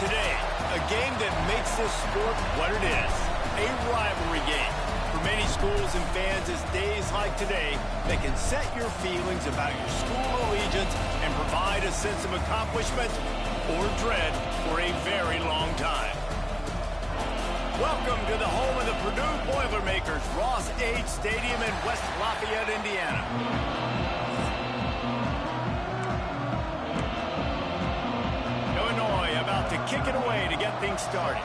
Today, a game that makes this sport what it is, a rivalry game. For many schools and fans, it's days like today that can set your feelings about your school allegiance and provide a sense of accomplishment or dread for a very long time. Welcome to the home of the Purdue Boilermakers, Ross Age Stadium in West Lafayette, Indiana. Illinois about to kick it away to get things started.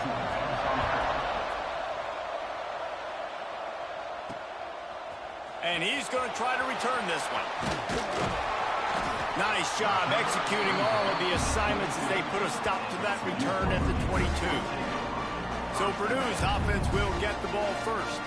And he's going to try to return this one. Nice job executing all of the assignments as they put a stop to that return at the 22. So Purdue's offense will get the ball first.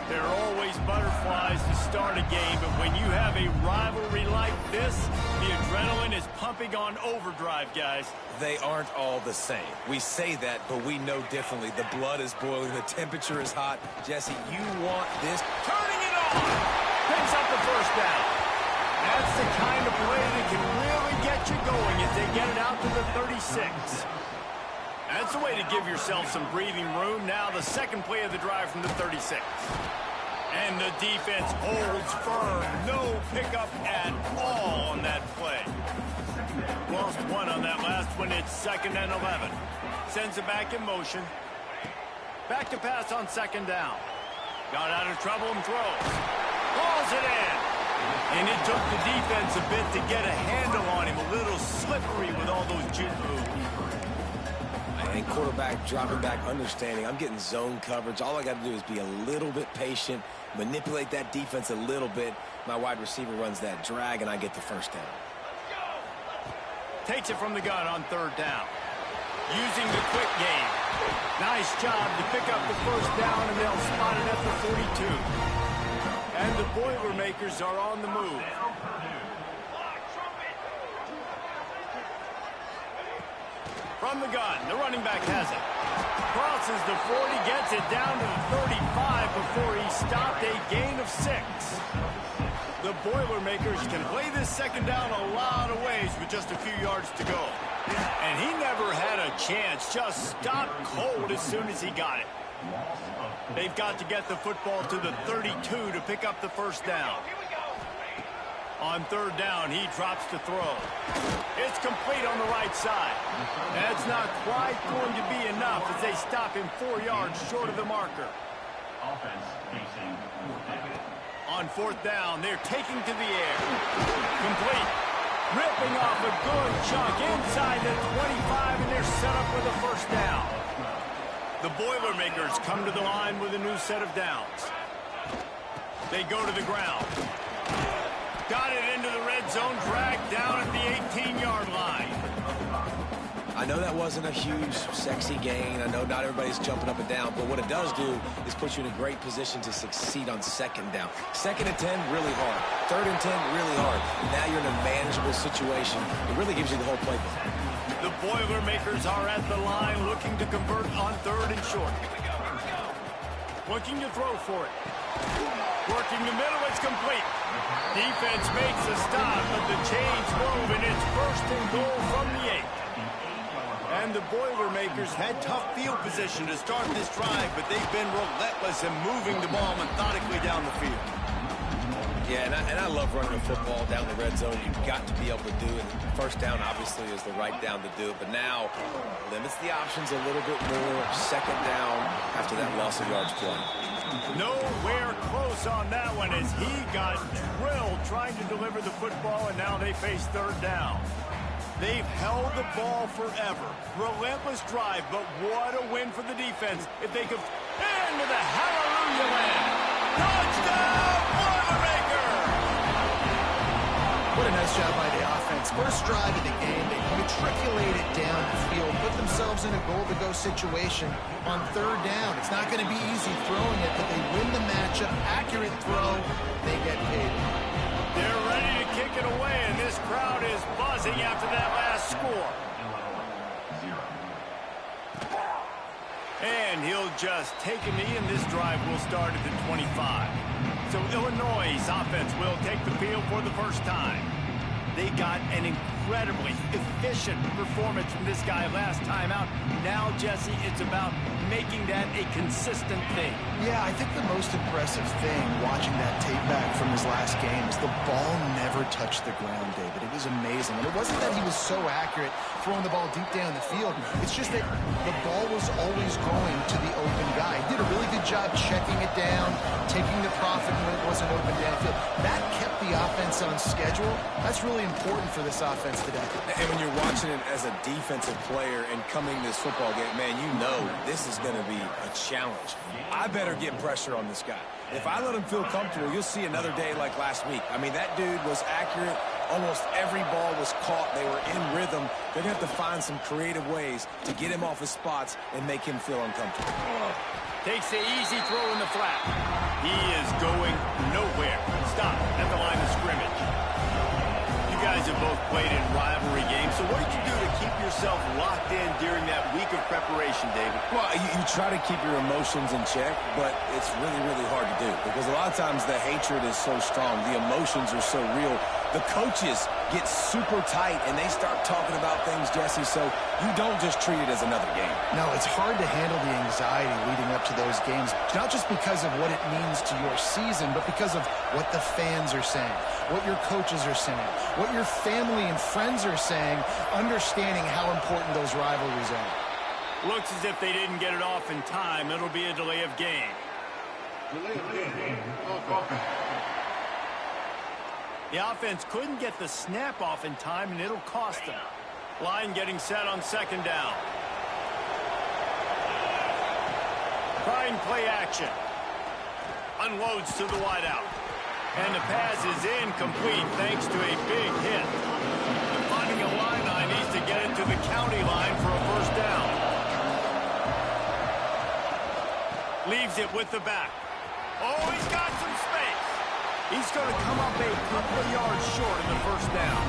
There are always butterflies to start a game, but when you have a rivalry like this, the adrenaline is pumping on overdrive, guys. They aren't all the same. We say that, but we know differently. The blood is boiling. The temperature is hot. Jesse, you want this. Turning it on. Picks up the first down. That's the kind of play that can really get you going as they get it out to the 36. That's the way to give yourself some breathing room. Now the second play of the drive from the 36. And the defense holds firm. No pickup at all on that play. Lost one on that last one. It's 2nd and 11. Sends it back in motion. Back to pass on 2nd down. Got out of trouble and throws. Hauls it in. And it took the defense a bit to get a handle on him. A little slippery with all those juke moves. And quarterback dropping back, understanding. I'm getting zone coverage. All I got to do is be a little bit patient, manipulate that defense a little bit. My wide receiver runs that drag, and I get the first down. Takes it from the gun on 3rd down. Using the quick game. Nice job to pick up the first down, and they'll spot it at the 42. And the Boilermakers are on the move. From the gun, the running back has it. Crosses the 40, gets it down to the 35 before he stopped, a gain of 6. The Boilermakers can play this 2nd down a lot of ways with just a few yards to go. And he never had a chance, just stopped cold as soon as he got it. They've got to get the football to the 32 to pick up the first down. On 3rd down, he drops to throw. It's complete on the right side. That's not quite going to be enough as they stop him 4 yards short of the marker. On 4th down, they're taking to the air. Complete. Ripping off a good chunk inside the 25, and they're set up with a first down. The Boilermakers come to the line with a new set of downs. They go to the ground. Got it into the red zone, dragged down at the 18-yard line. I know that wasn't a huge, sexy gain. I know not everybody's jumping up and down, but what it does do is put you in a great position to succeed on 2nd down. 2nd and 10, really hard. 3rd and 10, really hard. Now you're in a manageable situation. It really gives you the whole playbook. The Boilermakers are at the line looking to convert on 3rd and short. Looking to throw for it. Working the middle, it's complete. Defense makes a stop, but the chains move, and it's 1st and goal from the 8. And the Boilermakers had tough field position to start this drive, but they've been relentless in moving the ball methodically down the field. Yeah, and I love running the football down the red zone. You've got to be able to do it. 1st down, obviously, is the right down to do it, but now limits the options a little bit more. 2nd down after that loss of yards play. Nowhere close on that one as he got drilled trying to deliver the football, and now they face 3rd down. They've held the ball forever. Relentless drive, but what a win for the defense. If they could into the hallelujah land. Touchdown, Boilermakers! What a nice job by the offense. First drive of the game, they matriculated down the field, put themselves in a goal-to-go situation on 3rd down. It's not going to be easy throwing it, but they win the matchup. Accurate throw, they get paid. They're ready to kick it away, and this crowd is buzzing after that last score. And he'll just take a knee, and this drive will start at the 25. So Illinois' offense will take the field for the first time. They got an incredibly efficient performance from this guy last time out. Now, Jesse, it's about making that a consistent thing. Yeah, I think the most impressive thing watching that tape back from his last game is the ball never touched the ground, David. It was amazing. And it wasn't that he was so accurate throwing the ball deep down the field. It's just that the ball was always going to the open guy. He did a really good job checking it down, taking the profit when it wasn't open downfield. That kept the offense on schedule. That's really important for this offense today. And when you're watching it as a defensive player and coming this football game, man, you know this is going to be a challenge. I better get pressure on this guy. If I let him feel comfortable, you'll see another day like last week. I mean, that dude was accurate. Almost every ball was caught. They were in rhythm. They're going to have to find some creative ways to get him off his spots and make him feel uncomfortable. Takes the easy throw in the flat. He is going nowhere. Stop at the line of scrimmage. You guys have both played in rivalry games, so what did you do to keep yourself locked in during that week of preparation, David? Well, you try to keep your emotions in check, but it's really, really hard to do because a lot of times the hatred is so strong. The emotions are so real. The coaches get super tight, and they start talking about things, Jesse, so you don't just treat it as another game. No, it's hard to handle the anxiety leading up to those games, not just because of what it means to your season, but because of what the fans are saying, what your coaches are saying, what your family and friends are saying, understanding how important those rivalries are. Looks as if they didn't get it off in time. It'll be a delay of game. The offense couldn't get the snap off in time, and it'll cost them. Line getting set on second down. Trying play action. Unloads to the wideout. And the pass is incomplete thanks to a big hit. Finding a line needs to get it to the county line for a first down. Leaves it with the back. Oh, he's got some space. He's going to come up a couple of yards short of the first down.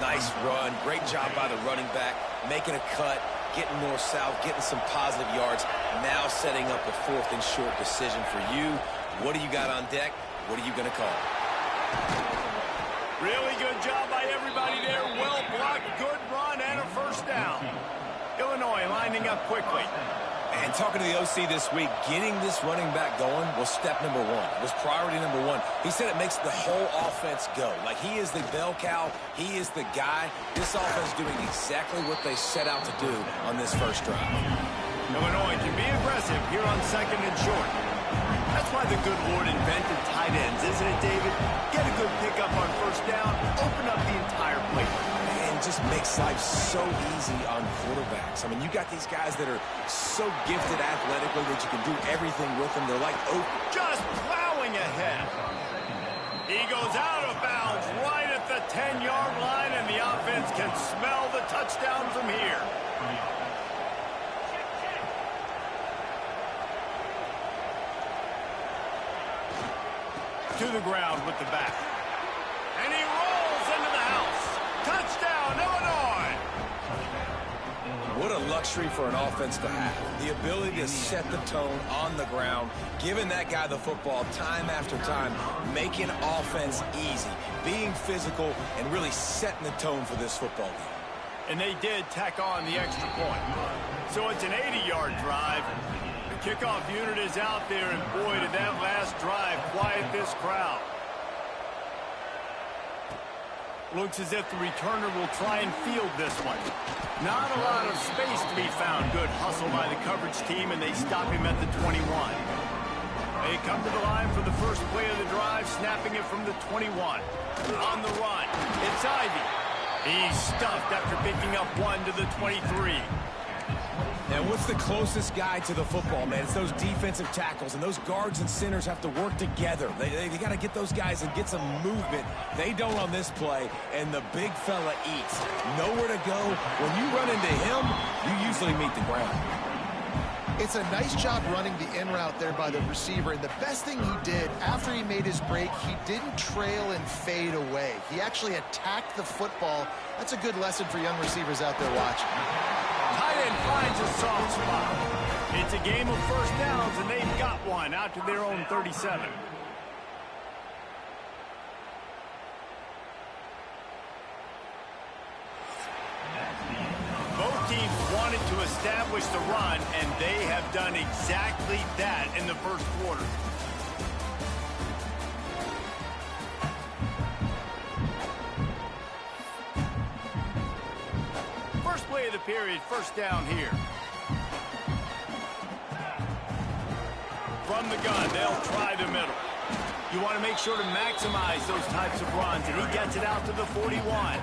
Nice run. Great job by the running back. Making a cut, getting north-south, getting some positive yards. Now setting up a 4th and short decision for you. What do you got on deck? What are you going to call? Really good job by everybody there. Well blocked, good run, and a first down. Illinois lining up quickly. And talking to the OC this week, getting this running back going was step number 1. It was priority number 1. He said it makes the whole offense go. Like, he is the bell cow. He is the guy. This offense doing exactly what they set out to do on this first drive. Illinois can be aggressive here on second and short. That's why the good Lord invented tight ends, isn't it, David? Get a good pickup on first down, open up the entire plate. Man, it just makes life so easy on quarterbacks. I mean, you got these guys that are so gifted athletically that you can do everything with them. They're like open. Just plowing ahead. He goes out of bounds right at the 10-yard line, and the offense can smell the touchdown from here. To the ground with the back. And he rolls into the house. Touchdown, Illinois! What a luxury for an offense to have. The ability to set the tone on the ground, giving that guy the football time after time, making offense easy, being physical, and really setting the tone for this football game. And they did tack on the extra point. So it's an 80-yard drive. The kickoff unit is out there, and boy, did that last drive quiet this crowd. Looks as if the returner will try and field this one. Not a lot of space to be found. Good hustle by the coverage team, and they stop him at the 21. They come to the line for the first play of the drive, snapping it from the 21. On the run, it's Ivy. He's stuffed after picking up one to the 23. And what's the closest guy to the football, man? It's those defensive tackles, and those guards and centers have to work together. They got to get those guys and get some movement. They don't on this play, and the big fella eats. Nowhere to go. When you run into him, you usually meet the ground. It's a nice job running the in route there by the receiver, and the best thing he did after he made his break, he didn't trail and fade away. He actually attacked the football. That's a good lesson for young receivers out there watching. Tight end finds a soft spot. It's a game of first downs, and they've got one out to their own 37. teams wanted to establish the run, and they have done exactly that in the first quarter. First play of the period, first down here. From the gun, they'll try the middle. You want to make sure to maximize those types of runs, and he gets it out to the 41.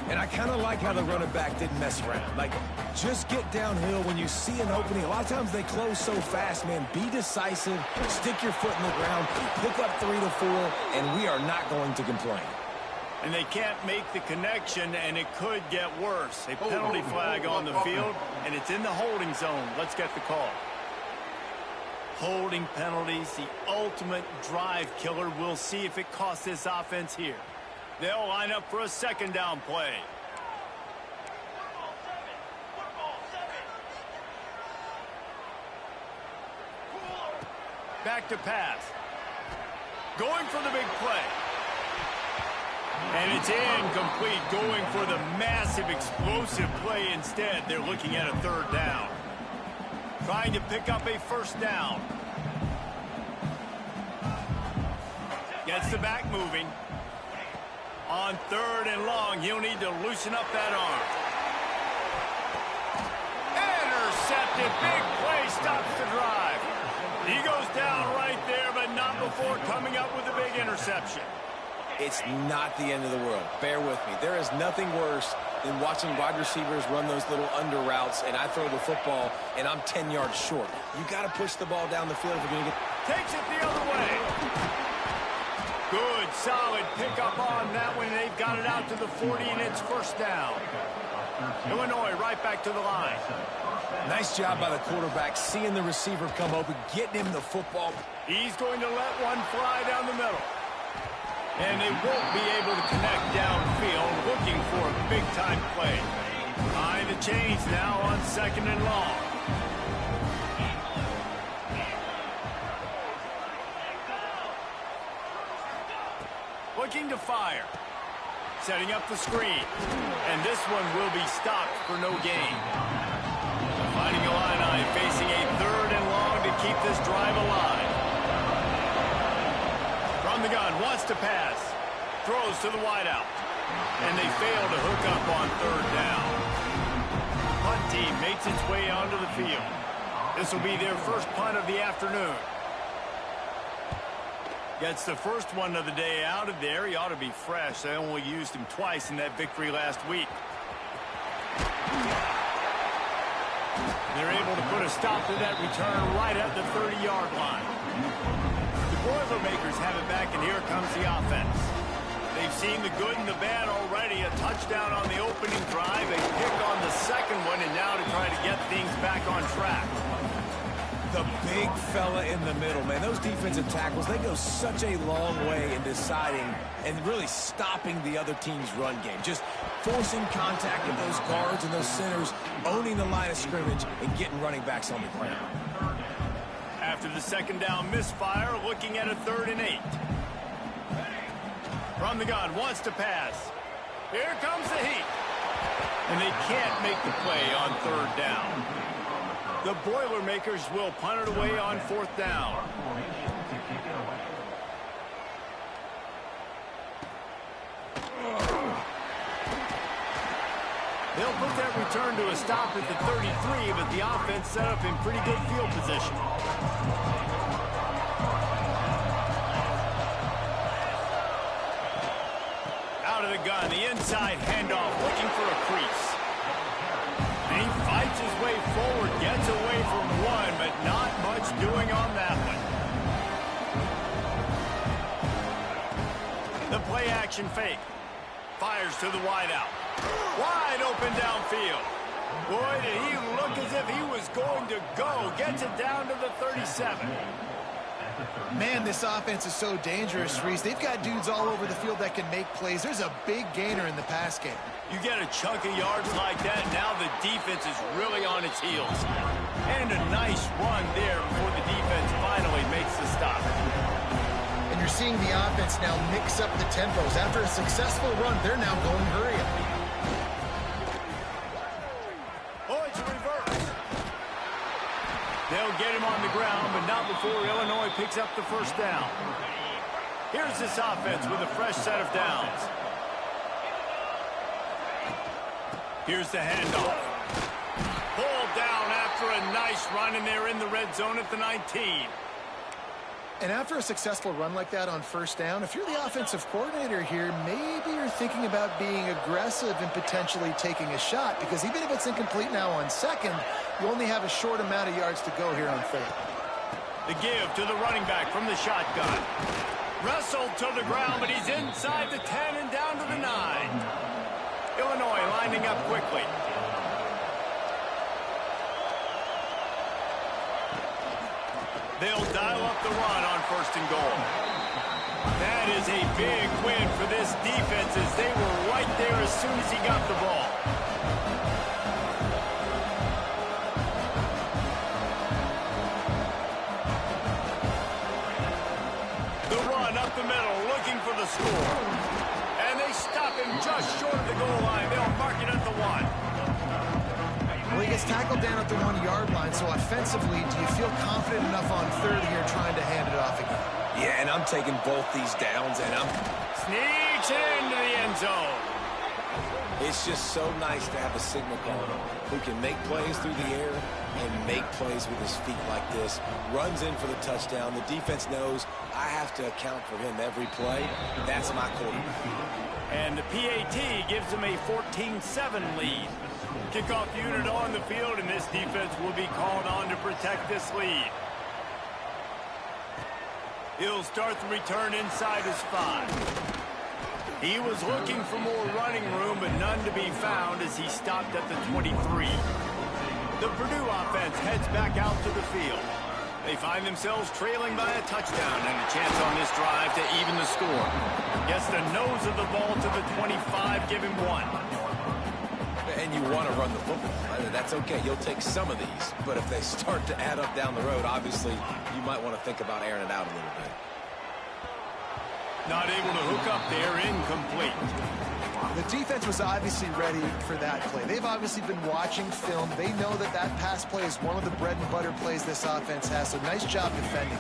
And I kind of like how the running back didn't mess around. Like, just get downhill when you see an opening. A lot of times they close so fast, man. Be decisive, stick your foot in the ground, pick up 3 to 4, and we are not going to complain. And they can't make the connection, and it could get worse. A penalty flag on the field, and it's in the holding zone. Let's get the call. Holding penalties, the ultimate drive killer. We'll see if it costs this offense here. They'll line up for a second down play. Back to pass. Going for the big play. And it's incomplete. Going for the massive explosive play instead. They're looking at a third down. Trying to pick up a first down. Gets the back moving. On third and long, he'll need to loosen up that arm. Intercepted. Big play stops the drive. He goes down right there, but not before coming up with a big interception. It's not the end of the world. Bear with me. There is nothing worse than watching wide receivers run those little under routes, and I throw the football, and I'm 10 yards short. You got to push the ball down the field if you're going to get... Takes it the other way. Good, solid pickup on that one. They've got it out to the 40, and it's first down. Illinois right back to the line. Nice job by the quarterback, seeing the receiver come open, getting him the football. He's going to let one fly down the middle. And they won't be able to connect downfield, looking for a big-time play. Behind the chains now on second and long. Looking to fire. Setting up the screen. And this one will be stopped for no gain. Finding Illini facing a third and long to keep this drive alive. From the gun, wants to pass. Throws to the wideout. And they fail to hook up on third down. Punt team makes its way onto the field. This will be their first punt of the afternoon. Gets the first one of the day out of there. He ought to be fresh. They only used him twice in that victory last week. They're able to put a stop to that return right at the 30-yard line. The Boilermakers have it back, and here comes the offense. They've seen the good and the bad already. A touchdown on the opening drive, a pick on the second one, and now to try to get things back on track. The big fella in the middle, man. Those defensive tackles, they go such a long way in deciding and really stopping the other team's run game. Just forcing contact with those guards and those centers, owning the line of scrimmage, and getting running backs on the ground. After the second down misfire, looking at a 3rd and 8. From the gun, wants to pass. Here comes the heat. And they can't make the play on 3rd down. The Boilermakers will punt it away on 4th down. They'll put that return to a stop at the 33, but the offense set up in pretty good field position. Out of the gun, the inside handoff, looking for a crease. And he fights his way forward, gets away from one, but not much doing on that one. The play action fake. Fires to the wideout. Wide open downfield. Boy, did he look as if he was going to go. Gets it down to the 37. Man, this offense is so dangerous, Reese. They've got dudes all over the field that can make plays. There's a big gainer in the pass game. You get a chunk of yards like that, now the defense is really on its heels. And a nice run there before the defense finally makes the stop. And you're seeing the offense now mix up the tempos. After a successful run, they're now going hurry up. before Illinois picks up the first down. Here's this offense with a fresh set of downs. Here's the handoff. Pulled down after a nice run, and they're in the red zone at the 19. And after a successful run like that on first down, if you're the offensive coordinator here, maybe you're thinking about being aggressive and potentially taking a shot, because even if it's incomplete now on second, you only have a short amount of yards to go here on third. The give to the running back from the shotgun. Wrestled to the ground, but he's inside the 10 and down to the 9. Illinois lining up quickly. They'll dial up the run on first and goal. That is a big win for this defense, as they were right there as soon as he got the ball. The run up the middle, looking for the score. And they stop him just short of the goal line. They'll mark it at the 1. Well, he gets tackled down at the 1-yard line, so offensively, do you feel confident enough on third here trying to hand it off again? Yeah, and I'm taking both these downs, and I'm... Sneaks it into the end zone. It's just so nice to have a signal caller who can make plays through the air and make plays with his feet like this. Runs in for the touchdown. The defense knows I have to account for him every play. That's my quarterback. And the PAT gives them a 14-7 lead. Kickoff unit on the field, and this defense will be called on to protect this lead. He'll start the return inside his 5. He was looking for more running room, but none to be found as he stopped at the 23. The Purdue offense heads back out to the field. They find themselves trailing by a touchdown and a chance on this drive to even the score. Gets the nose of the ball to the 25, give him 1. And you want to run the football. That's okay. You'll take some of these. But if they start to add up down the road, obviously, you might want to think about airing it out a little bit. Not able to hook up there, incomplete. The defense was obviously ready for that play. They've obviously been watching film. They know that that pass play is one of the bread and butter plays this offense has, so nice job defending.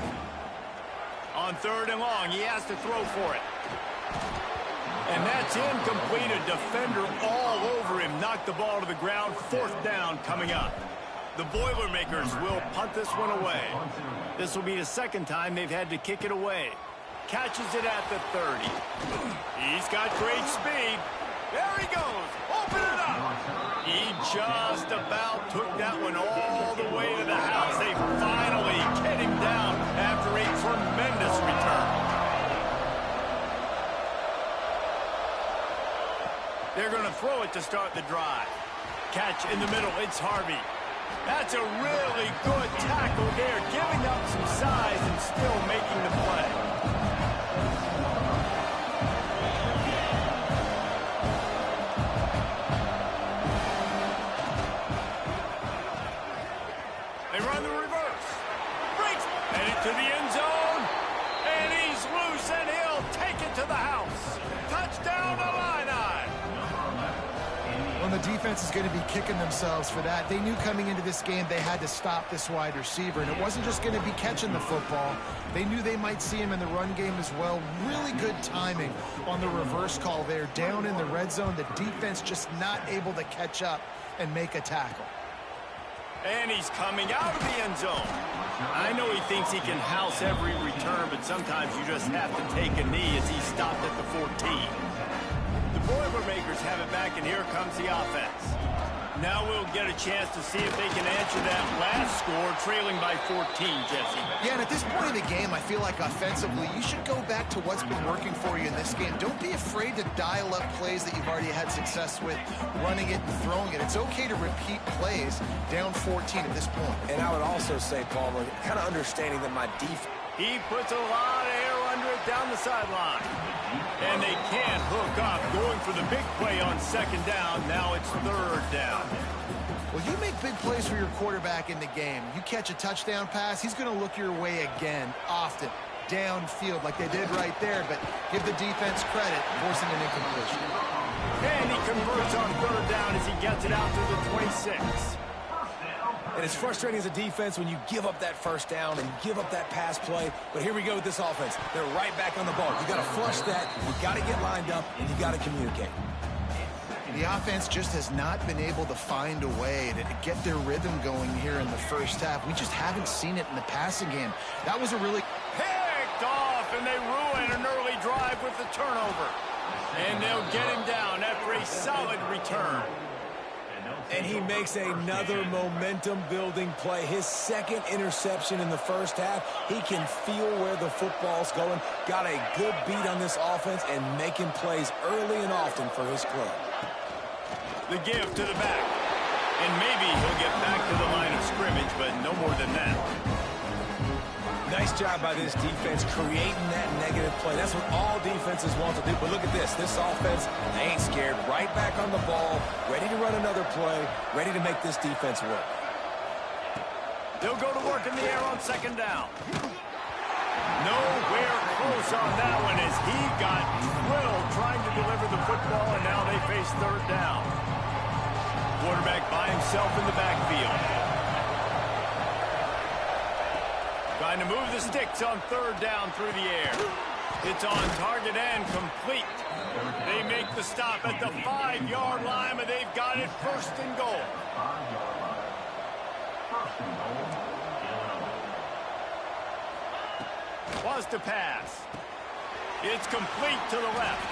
On third and long, he has to throw for it. And that's incomplete. A defender all over him. Knocked the ball to the ground. Fourth down coming up. The Boilermakers will punt this one away. This will be the second time they've had to kick it away. Catches it at the 30. He's got great speed. There he goes. Open it up. He just about took that one all the way to the house. They finally get him down after a tremendous return. They're going to throw it to start the drive. Catch in the middle. It's Harvey. That's a really good tackle there, giving up some size and still making the play. They run the reverse. Breaks. Headed to the end zone. And he's loose, and he'll take it to the house. Touchdown, Illini. The defense is going to be kicking themselves for that. They knew coming into this game they had to stop this wide receiver, and it wasn't just going to be catching the football. They knew they might see him in the run game as well. Really good timing on the reverse call there. Down in the red zone, the defense just not able to catch up and make a tackle. And he's coming out of the end zone. I know he thinks he can house every return, but sometimes you just have to take a knee as he stopped at the 14. The Boilermakers have it back, and here comes the offense. Now we'll get a chance to see if they can answer that last score, trailing by 14, Jesse. Yeah, and at this point in the game, I feel like offensively, you should go back to what's been working for you in this game. Don't be afraid to dial up plays that you've already had success with, running it and throwing it. It's okay to repeat plays down 14 at this point. And I would also say, Palmer, kind of understanding that my defense... He puts a lot of air under it down the sideline. And they can't hook up, going for the big play on second down. Now it's third down. Well, you make big plays for your quarterback in the game. You catch a touchdown pass, he's going to look your way again, often, downfield like they did right there. But give the defense credit, forcing an incompletion. And he converts on third down as he gets it out to the 26. And it's frustrating as a defense when you give up that first down and you give up that pass play. But here we go with this offense. They're right back on the ball. You got to flush that. You got to get lined up, and you got to communicate. The offense just has not been able to find a way to get their rhythm going here in the first half. We just haven't seen it in the passing game. That was a really... Picked off, and they ruin an early drive with the turnover. And they'll get him down after a solid return. And he makes another momentum-building play. His second interception in the first half. He can feel where the football's going. Got a good beat on this offense and making plays early and often for his club. The give to the back. And maybe he'll get back to the line of scrimmage, but no more than that. Nice job by this defense creating that negative play. That's what all defenses want to do. But look at this. This offense, they ain't scared. Right back on the ball, ready to run another play, ready to make this defense work. They'll go to work in the air on second down. Nowhere close on that one as he got drilled trying to deliver the football, and now they face third down. Quarterback by himself in the backfield. Trying to move the sticks on third down through the air. It's on target and complete. They make the stop at the 5-yard line, but they've got it first and goal. Was to pass. It's complete to the left.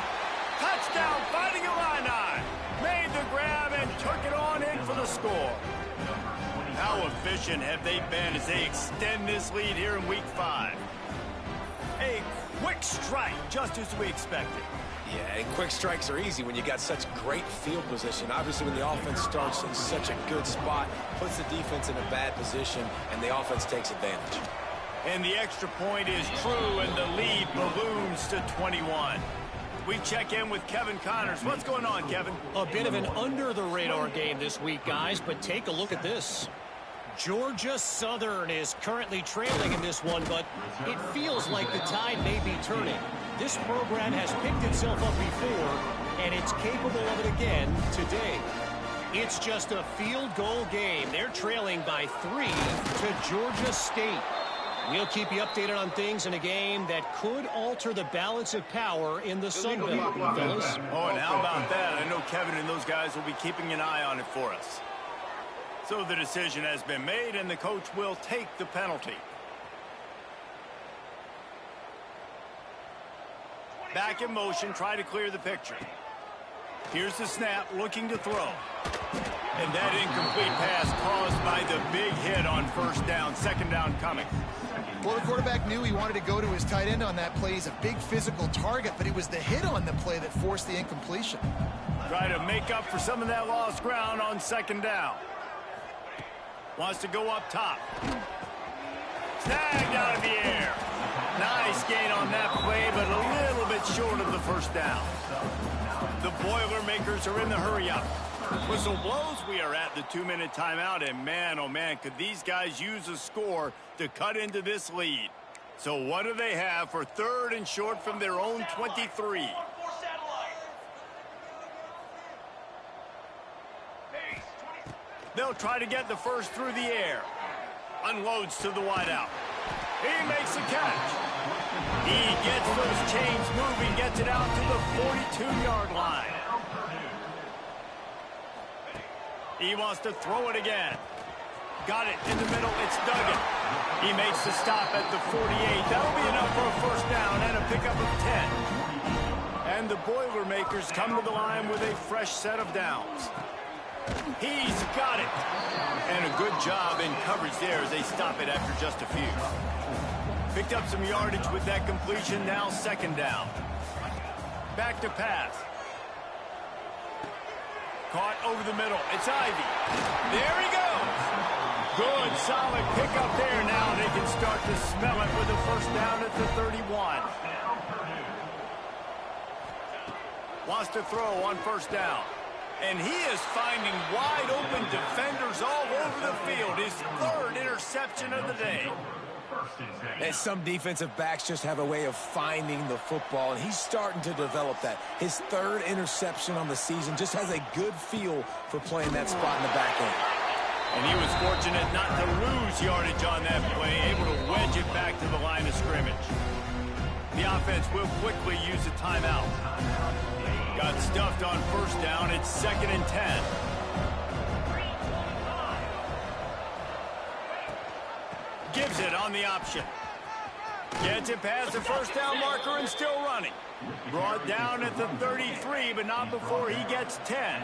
Touchdown, fighting Illini. Made the grab and took it on in for the score. How efficient have they been as they extend this lead here in Week 5? A quick strike, just as we expected. Yeah, and quick strikes are easy when you got such great field position. Obviously, when the offense starts in such a good spot, puts the defense in a bad position, and the offense takes advantage. And the extra point is true, and the lead balloons to 21. We check in with Kevin Connors. What's going on, Kevin? A bit of an under-the-radar game this week, guys, but take a look at this. Georgia Southern is currently trailing in this one, but it feels like the tide may be turning. This program has picked itself up before, and it's capable of it again today. It's just a field goal game. They're trailing by 3 to Georgia State. We'll keep you updated on things in a game that could alter the balance of power in the Sun Belt, fellas. Oh, and how about that? I know Kevin and those guys will be keeping an eye on it for us. So the decision has been made, and the coach will take the penalty. Back in motion, try to clear the picture. Here's the snap, looking to throw. And that incomplete pass caused by the big hit on first down, second down coming. Well, the quarterback knew he wanted to go to his tight end on that play. He's a big physical target, but it was the hit on the play that forced the incompletion. Try to make up for some of that lost ground on second down. Wants to go up top. Snagged out of the air. Nice gain on that play, but a little bit short of the first down. The Boilermakers are in the hurry-up. Whistle blows, we are at the 2-minute timeout, and man, oh man, could these guys use a score to cut into this lead. So what do they have for third and short from their own 23? They'll try to get the first through the air. Unloads to the wideout. He makes a catch. He gets those chains moving, gets it out to the 42-yard line. He wants to throw it again. Got it in the middle. It's Duggan. He makes the stop at the 48. That'll be enough for a first down and a pickup of 10. And the Boilermakers come to the line with a fresh set of downs. He's got it. And a good job in coverage there as they stop it after just a few. Picked up some yardage with that completion. Now second down. Back to pass. Caught over the middle. It's Ivy. There he goes. Good, solid pickup there. Now they can start to smell it with a first down at the 31. Wants to throw on first down. And he is finding wide open defenders all over the field. His third interception of the day. And some defensive backs just have a way of finding the football, and he's starting to develop that. His third interception on the season, just has a good feel for playing that spot in the back end. And he was fortunate not to lose yardage on that play, able to wedge it back to the line of scrimmage. The offense will quickly use a timeout. Got stuffed on first down. It's 2nd and 10. Gives it on the option. Gets it past the first down marker and still running. Brought down at the 33, but not before he gets 10.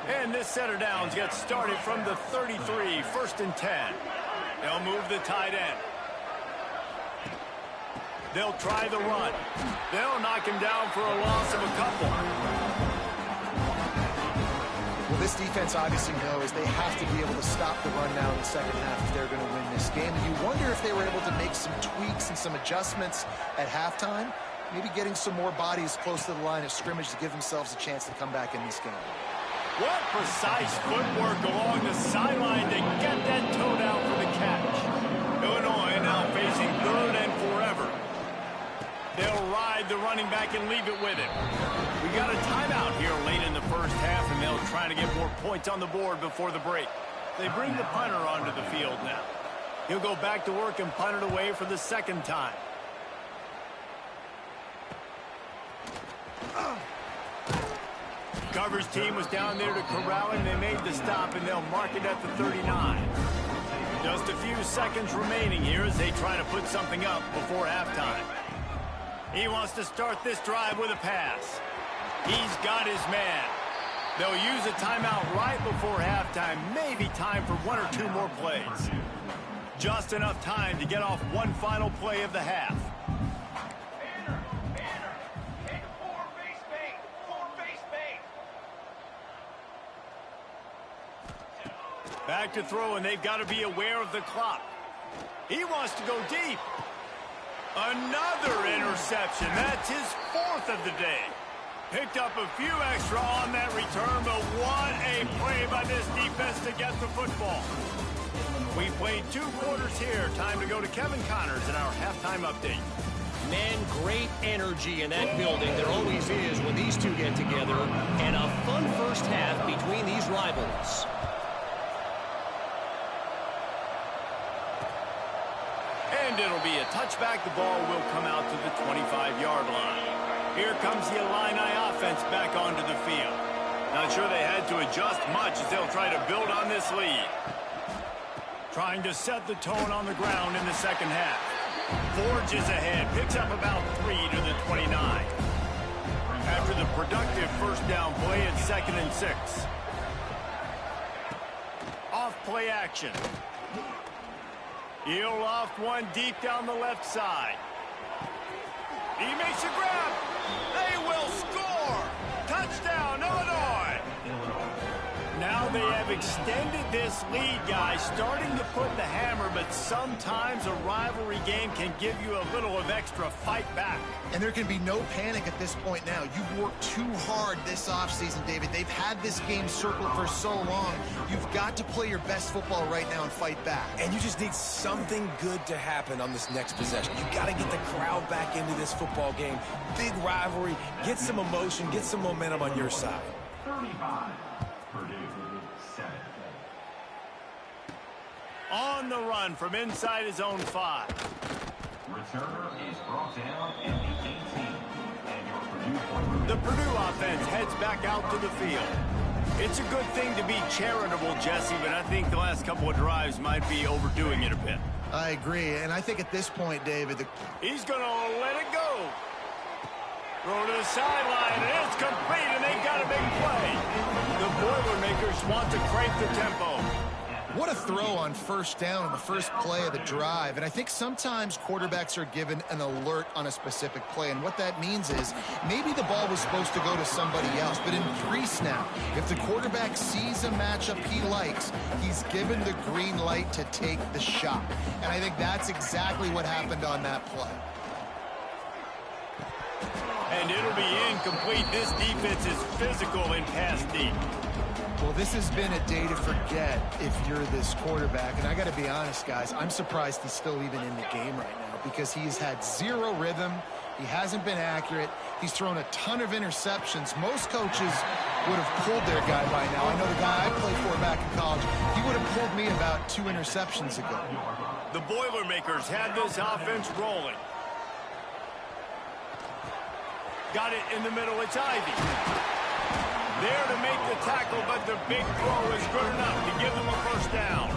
And this set of downs gets started from the 33, 1st and 10. They'll move the tight end. They'll try the run. They'll knock him down for a loss of a couple. Well, this defense obviously knows they have to be able to stop the run now in the second half if they're going to win this game. And you wonder if they were able to make some tweaks and some adjustments at halftime, maybe getting some more bodies close to the line of scrimmage to give themselves a chance to come back in this game. What precise footwork along the sideline to get that toe down for the catch. Illinois now facing 3rd and forever. They'll ride the running back and leave it with him. We got a timeout here late in the first half, and they'll try to get more points on the board before the break. They bring the punter onto the field now. He'll go back to work and punt it away for the 2nd time. Coverage team was down there to corral him. They made the stop, and they'll mark it at the 39. Just a few seconds remaining here as they try to put something up before halftime. He wants to start this drive with a pass. He's got his man. They'll use a timeout right before halftime. Maybe time for 1 or 2 more plays. Just enough time to get off one final play of the half. Back to throw, and they've got to be aware of the clock. He wants to go deep. Another interception. That's his 4th of the day. Picked up a few extra on that return, but what a play by this defense to get the football. We played 2 quarters here. Time to go to Kevin Connors in our halftime update. Man, great energy in that building. There always is when these two get together. And a fun first half between these rivals. And it'll be a touchback. The ball will come out to the 25-yard line. Here comes the Illini offense back onto the field. Not sure they had to adjust much as they'll try to build on this lead. Trying to set the tone on the ground in the second half. Forges ahead, picks up about 3 to the 29. After the productive first down play, it's 2nd and 6. Off play action. He'll loft one deep down the left side. He makes a grab. They will score. Touchdown, Illinois. Now they have extended this lead, guys, starting to put the hammer, but sometimes a rivalry game can give you a little of extra fight back. And there can be no panic at this point now. You've worked too hard this offseason, David. They've had this game circled for so long. You've got to play your best football right now and fight back. And you just need something good to happen on this next possession. You got to get the crowd back into this football game. Big rivalry. Get some emotion. Get some momentum on your side. 35. Purdue, 7. On the run from inside his own 5. Returner is brought down at the 18. And your Purdue. The Purdue offense heads back out to the field. It's a good thing to be charitable, Jesse, but I think the last couple of drives might be overdoing it a bit. I agree, and I think at this point, David, he's going to let it go. Throw to the sideline, and it's complete, and they've got a big play. The Boilermakers want to crank the tempo. what a throw on first down in the first play of the drive. And I think sometimes quarterbacks are given an alert on a specific play. And what that means is maybe the ball was supposed to go to somebody else. But in 3 snap, if the quarterback sees a matchup he likes, he's given the green light to take the shot. And I think that's exactly what happened on that play. And it'll be incomplete. This defense is physical in pass deep. Well, this has been a day to forget if you're this quarterback. And I got to be honest, guys, I'm surprised he's still even in the game right now because he's had 0 rhythm. He hasn't been accurate. He's thrown a ton of interceptions. Most coaches would have pulled their guy by now. I know the guy I played for back in college, he would have pulled me about 2 interceptions ago. The Boilermakers had this offense rolling. Got it in the middle. It's Ivy. There to make the tackle, but the big throw is good enough to give them a first down.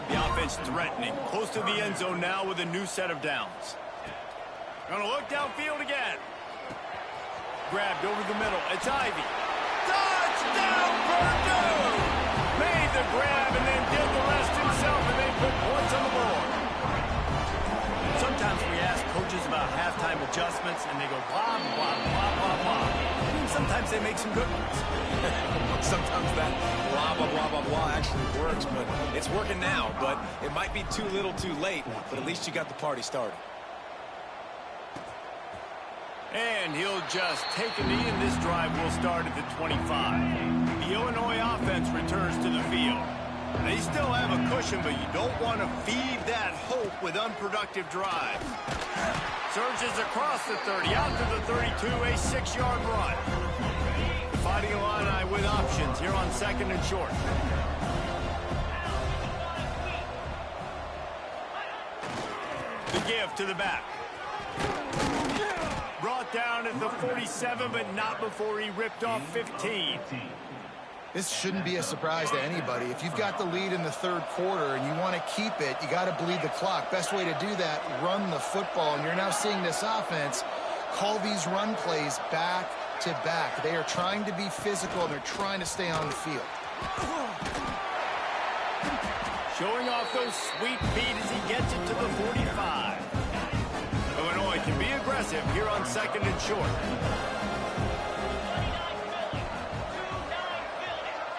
The offense threatening. Close to the end zone now with a new set of downs. Gonna look downfield again. Grabbed over the middle. It's Ivy. Touchdown, Purdue! Made the grab and then did the rest himself, and they put points on the board. Sometimes we ask coaches about halftime adjustments, and they go blah, blah, blah, blah, blah. And sometimes they make some good ones. Sometimes that blah, blah, blah, blah, blah actually works, but it's working now. But it might be too little too late, but at least you got the party started. And he'll just take a knee, and this drive will start at the 25. The Illinois offense returns to the field. They still have a cushion, but you don't want to feed that hope with unproductive drives. Surges across the 30, out to the 32, a 6-yard run. Fighting Illini with options here on 2nd and short. The give to the back. Brought down at the 47, but not before he ripped off 15. This shouldn't be a surprise to anybody. If you've got the lead in the 3rd quarter and you want to keep it, you got to bleed the clock. Best way to do that, run the football. And you're now seeing this offense call these run plays back to back. They are trying to be physical, and they're trying to stay on the field. Showing off those sweet feet as he gets it to the 45. Illinois can be aggressive here on 2nd and short.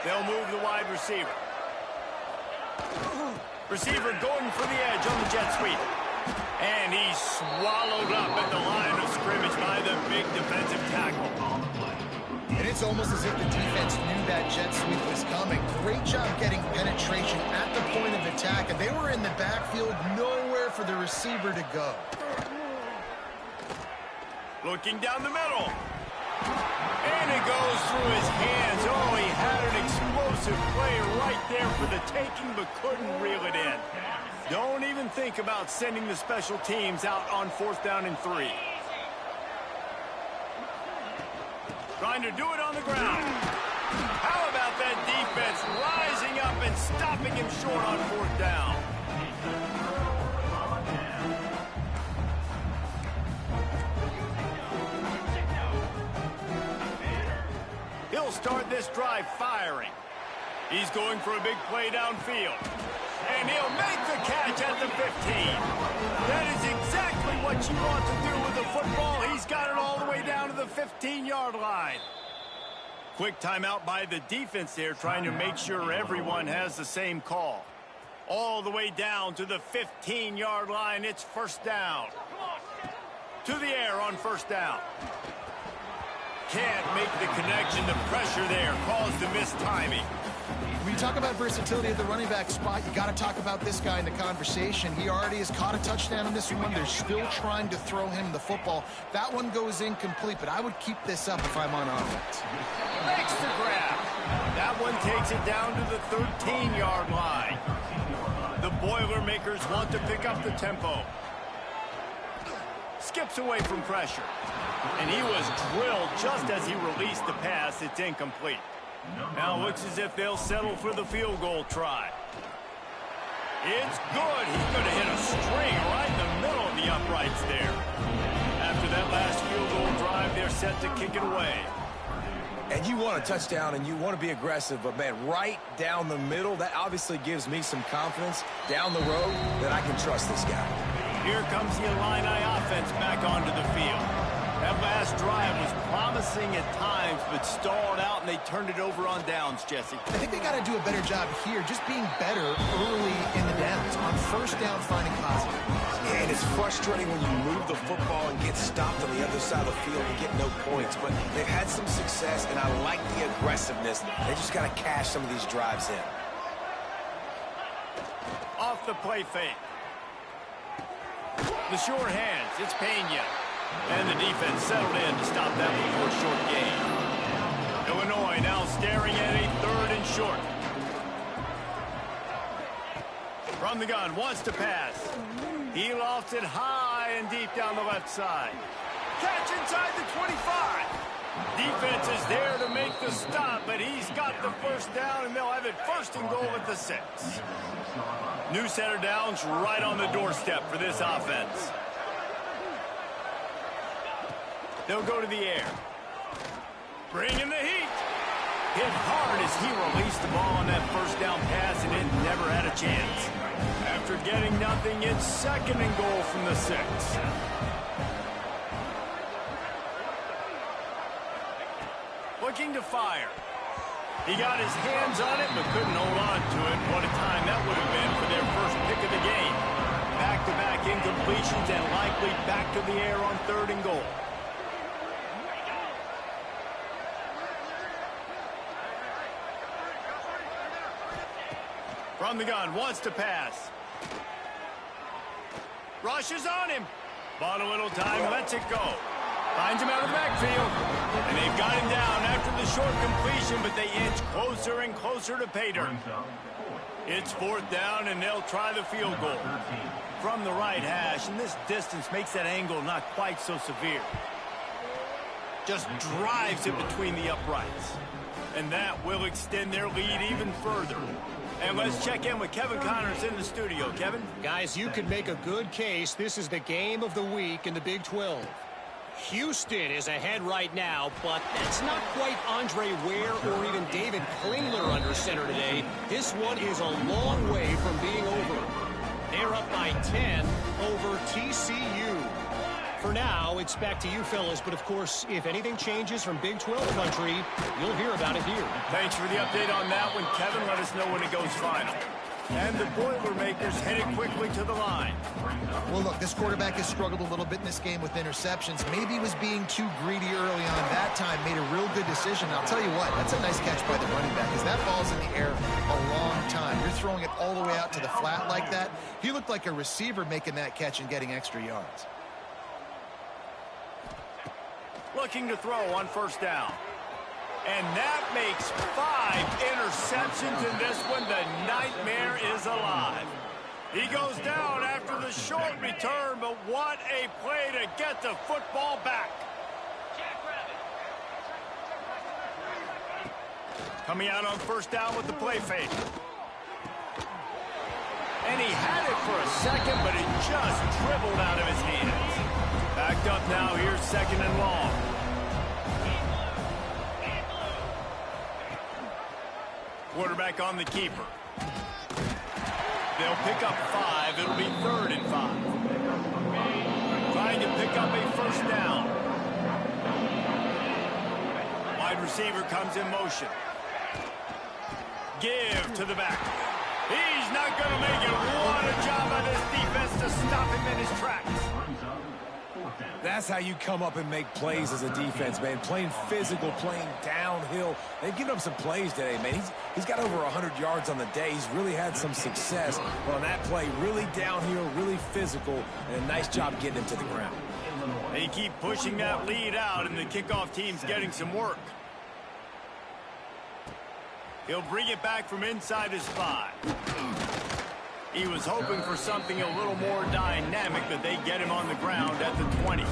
They'll move the wide receiver. Receiver going for the edge on the jet sweep. And he's swallowed up at the line of scrimmage by the big defensive tackle. And it's almost as if the defense knew that jet sweep was coming. Great job getting penetration at the point of attack, and they were in the backfield, nowhere for the receiver to go. Looking down the middle. And it goes through his hands. Oh, he had an explosive play right there for the taking, but couldn't reel it in. Don't even think about sending the special teams out on 4th down and 3. Trying to do it on the ground. How about that defense rising up and stopping him short on 4th down? He'll start this drive firing. He's going for a big play downfield. And he'll make the catch at the 15. That is exactly what you want to do with the football. He's got it all the way down to the 15-yard line. Quick timeout by the defense there, trying to make sure everyone has the same call. All the way down to the 15-yard line. It's 1st down. To the air on 1st down. Can't make the connection. The pressure there caused the missed timing. When you talk about versatility at the running back spot, you got to talk about this guy in the conversation. He already has caught a touchdown on this one. They're still trying to throw him the football. That one goes incomplete, but I would keep this up if I'm on offense. Makes the grab. That one takes it down to the 13-yard line. The Boilermakers want to pick up the tempo. Skips away from pressure. And he was drilled just as he released the pass. It's incomplete. Now looks as if they'll settle for the field goal try. It's good. He's going to hit a string right in the middle of the uprights there. After that last field goal drive, they're set to kick it away. And you want a touchdown, and you want to be aggressive, but, man, right down the middle, that obviously gives me some confidence down the road that I can trust this guy. Here comes the Illini offense back onto the field. That last drive was promising at times, but stalled out, and they turned it over on downs, Jesse. I think they got to do a better job here, just being better early in the downs. On 1st down, finding positive. Yeah, and it's frustrating when you move the football and get stopped on the other side of the field and get no points. But they've had some success, and I like the aggressiveness. They just got to cash some of these drives in. Off the play fake. The short hands. It's Pena. And the defense settled in to stop that before a short gain. Illinois now staring at a 3rd and short. From the gun, wants to pass. He lofts it high and deep down the left side. Catch inside the 25. Defense is there to make the stop, but he's got the first down, and they'll have it 1st and goal at the 6. New center downs right on the doorstep for this offense. They'll go to the air. Bring in the heat. Hit hard as he released the ball on that 1st down pass, and it never had a chance. After getting nothing, it's 2nd and goal from the 6. Looking to fire. He got his hands on it, but couldn't hold on to it. What a time that would have been for their first pick of the game. Back-to-back incompletions and likely back to the air on 3rd and goal. From the gun, wants to pass. Rushes on him. Bought a little time, lets it go. Finds him out of the backfield. And they've got him down after the short completion, but they inch closer and closer to pay dirt. It's 4th down, and they'll try the field goal. From the right hash, and this distance makes that angle not quite so severe. Just drives it between the uprights. And that will extend their lead even further. And let's check in with Kevin Connors in the studio. Kevin? Guys, you could make a good case. This is the game of the week in the Big 12. Houston is ahead right now, but that's not quite Andre Ware or even David Klingler under center today. This one is a long way from being over. They're up by 10 over TCU. For now, it's back to you fellas, but of course, if anything changes from Big 12 country, you'll hear about it here. Thanks for the update on that one, Kevin. Let us know when it goes final. And the Boilermakers headed quickly to the line. Well, look, this quarterback has struggled a little bit in this game with interceptions. Maybe he was being too greedy early on. That time made a real good decision. I'll tell you what, that's a nice catch by the running back, because that ball's in the air a long time. You're throwing it all the way out to the flat like that. He looked like a receiver making that catch and getting extra yards. Looking to throw on 1st down. And that makes 5 interceptions in this one. The nightmare is alive. He goes down after the short return, but what a play to get the football back. Coming out on 1st down with the play fake. And he had it for a second, but it just dribbled out of his hands. Backed up now, here's 2nd and long. Quarterback on the keeper. They'll pick up 5. It'll be 3rd and 5. Trying to pick up a 1st down. Wide receiver comes in motion. Give to the back. He's not going to make it. What a job by this defense to stop him in his tracks. That's how you come up and make plays as a defense, man. Playing physical, playing downhill. They've given up some plays today, man. He's got over 100 yards on the day. He's really had some success. But on that play, really downhill, really physical, and a nice job getting him to the ground. They keep pushing that lead out, and the kickoff team's getting some work. He'll bring it back from inside his 5. He was hoping for something a little more dynamic, but they get him on the ground at the 20. A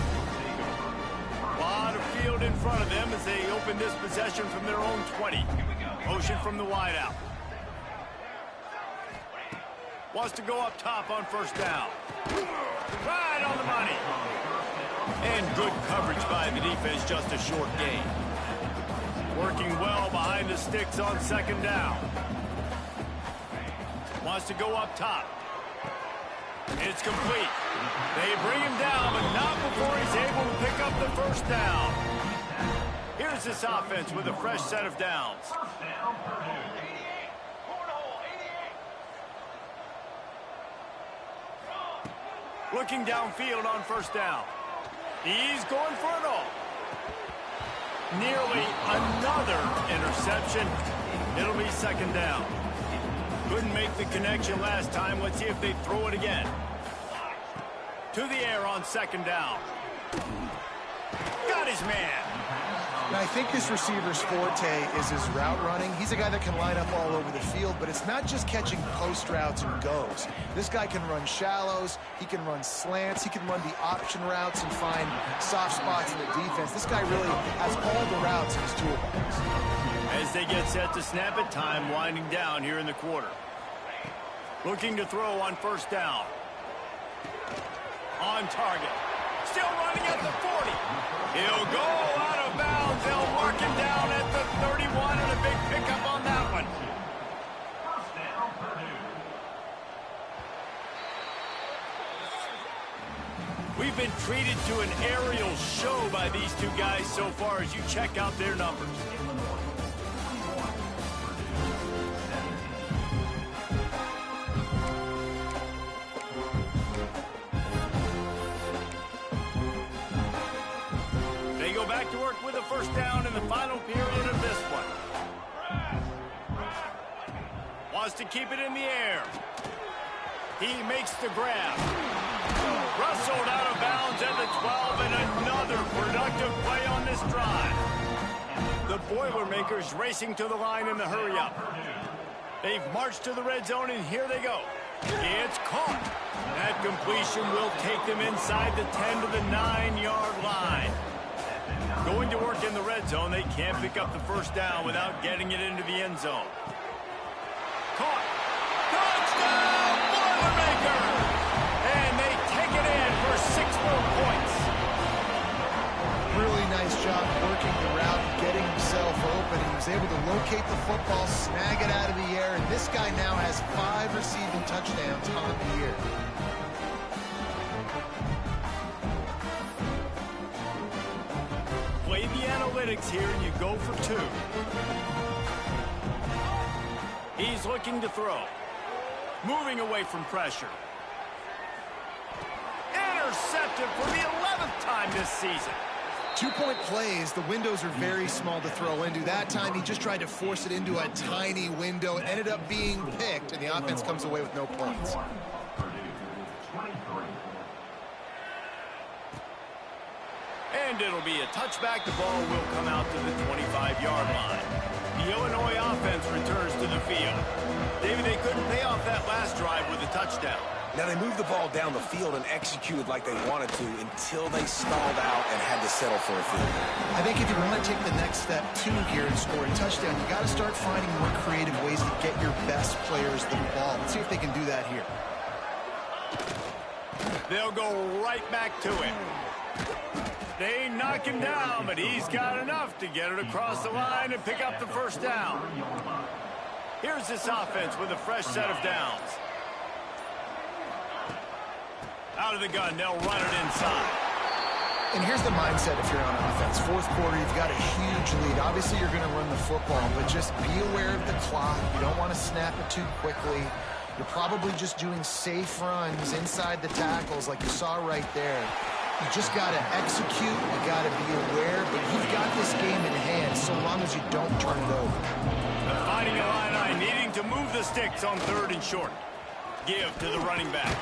lot of field in front of them as they open this possession from their own 20. Motion from the wideout. Wants to go up top on 1st down. Right on the money. And good coverage by the defense, just a short gain. Working well behind the sticks on 2nd down. Wants to go up top. It's complete. They bring him down, but not before he's able to pick up the 1st down. Here's this offense with a fresh set of downs. Looking downfield on 1st down. He's going for it all. Nearly another interception. It'll be 2nd down. Couldn't make the connection last time. Let's see if they throw it again. To the air on 2nd down. got his man. And I think this receiver's forte is his route running. He's a guy that can line up all over the field, but it's not just catching post routes and goes. This guy can run shallows, he can run slants, he can run the option routes and find soft spots in the defense. This guy really has all the routes in his toolbox. As they get set to snap it, time winding down here in the quarter. Looking to throw on first down. On target. Still running at the 40. He'll go out of bounds. They'll mark him down at the 31, and a big pickup on that one. First down, Purdue. We've been treated to an aerial show by these two guys so far as you check out their numbers. Back to work with a first down in the final period of this one. Wants to keep it in the air. He makes the grab. Rustled out of bounds at the 12, and another productive play on this drive. The Boilermakers racing to the line in the hurry-up. They've marched to the red zone, and here they go. It's caught. That completion will take them inside the 10 to the 9-yard line. Going to work in the red zone, they can't pick up the first down without getting it into the end zone. Caught. Touchdown, Boilermakers! And they take it in for 6 more points. Really nice job working the route and getting himself open. He was able to locate the football, snag it out of the air, and this guy now has 5 receiving touchdowns on the year. Play the analytics here, and you go for 2. He's looking to throw. Moving away from pressure. Intercepted for the 11th time this season. 2-point plays, the windows are very small to throw into. That time, he just tried to force it into a tiny window. It ended up being picked, and the offense comes away with no points. And it'll be a touchback. The ball will come out to the 25-yard line. The Illinois offense returns to the field. David, they couldn't pay off that last drive with a touchdown. Now, they moved the ball down the field and executed like they wanted to until they stalled out and had to settle for a field. I think if you want to take the next step, too, here and score a touchdown, you got to start finding more creative ways to get your best players the ball. Let's see if they can do that here. They'll go right back to him. They knock him down, but he's got enough to get it across the line and pick up the first down. Here's this offense with a fresh set of downs. Out of the gun, they'll run it inside. And here's the mindset if you're on offense. Fourth quarter, you've got a huge lead. Obviously, you're going to run the football, but just be aware of the clock. You don't want to snap it too quickly. You're probably just doing safe runs inside the tackles like you saw right there. You just got to execute. You got to be aware, but you've got this game in hand so long as you don't turn it over. The Fighting Illini needing to move the sticks on 3rd and short. Give to the running back.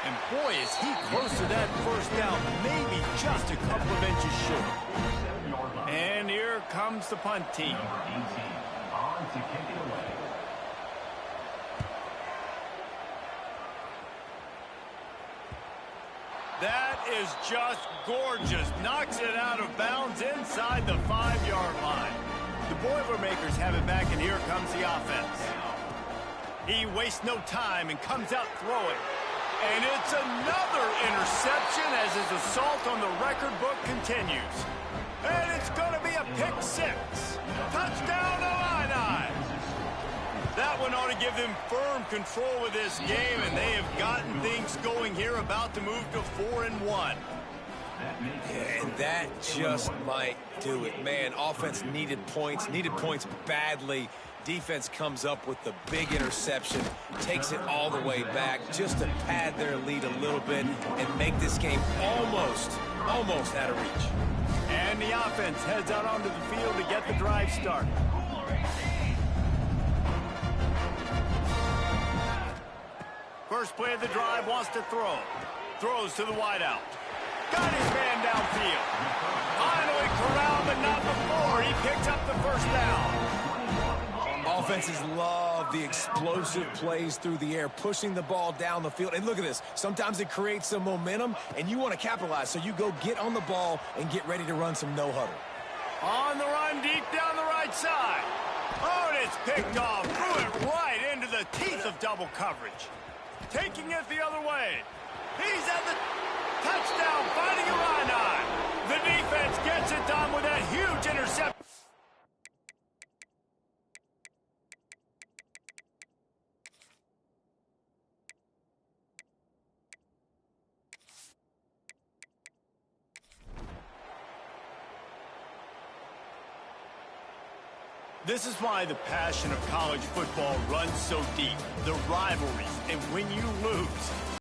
And boy, is he close to that first down, maybe just a couple of inches short. And here comes the punt team. On to kick it away. That is just gorgeous. Knocks it out of bounds inside the 5-yard line. The Boilermakers have it back, and here comes the offense. He wastes no time and comes out throwing. And it's another interception as his assault on the record book continues. And it's going to be a pick 6. Touchdown Illini. That one ought to give them firm control of this game, and they have gotten things going here, about to move to 4-1. Yeah, and that just might do it. Man, offense needed points badly. Defense comes up with the big interception, takes it all the way back just to pad their lead a little bit and make this game almost out of reach. And the offense heads out onto the field to get the drive started. First play of the drive, wants to throw. Throws to the wideout. Got his man downfield. picks up the first down. Offenses love the explosive plays through the air, pushing the ball down the field. And look at this. Sometimes it creates some momentum, and you want to capitalize. So you go get on the ball and get ready to run some no-huddle. On the run deep down the right side. Oh, and it's picked off. Threw it right into the teeth of double coverage. Taking it the other way. He's at the touchdown, finding a line. The defense gets it done with that huge interception. This is why the passion of college football runs so deep. The rivalries, and when you lose,